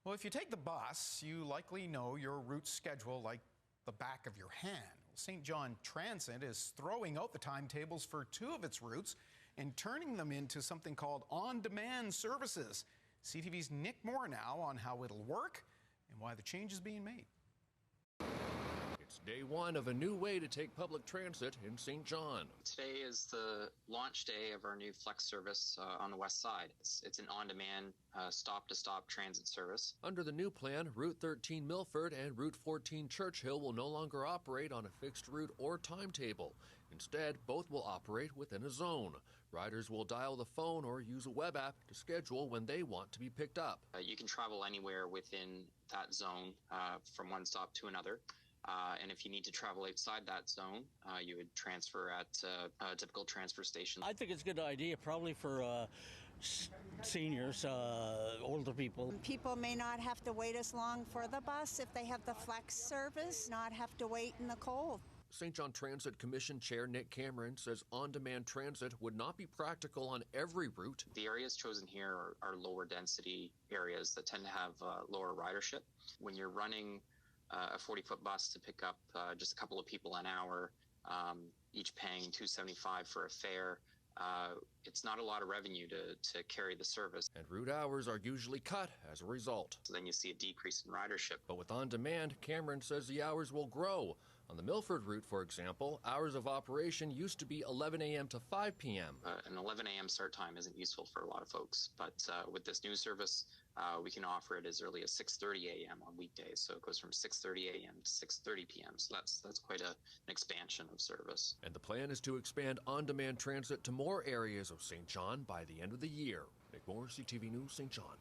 Well, if you take the bus, you likely know your route schedule like the back of your hand. Well, St. John Transit is throwing out the timetables for 2 of its routes and turning them into something called on-demand services. CTV's Nick Moore now on how it'll work and why the change is being made. It's day one of a new way to take public transit in St. John. Today is the launch day of our new Flex service on the west side. It's an on-demand stop-to-stop transit service. Under the new plan, Route 13 Milford and Route 14 Churchill will no longer operate on a fixed route or timetable. Instead, both will operate within a zone. Riders will dial the phone or use a web app to schedule when they want to be picked up. You can travel anywhere within that zone from one stop to another. And if you need to travel outside that zone, you would transfer at a typical transfer station. I think it's a good idea, probably for seniors, older people. People may not have to wait as long for the bus if they have the Flex service, not have to wait in the cold. St. John Transit Commission Chair Nick Cameron says on-demand transit would not be practical on every route. The areas chosen here are lower density areas that tend to have lower ridership. When you're running a 40-foot bus to pick up just a couple of people an hour, each paying $2.75 for a fare, it's not a lot of revenue to carry the service. And route hours are usually cut as a result. So then you see a decrease in ridership. But with on-demand, Cameron says the hours will grow. On the Milford route, for example, hours of operation used to be 11 a.m. to 5 p.m. An 11 a.m. start time isn't useful for a lot of folks, but with this new service, we can offer it as early as 6:30 a.m. on weekdays. So it goes from 6:30 a.m. to 6:30 p.m. So that's quite an expansion of service. And the plan is to expand on-demand transit to more areas of St. John by the end of the year. Nick Moore, CTV News, St. John.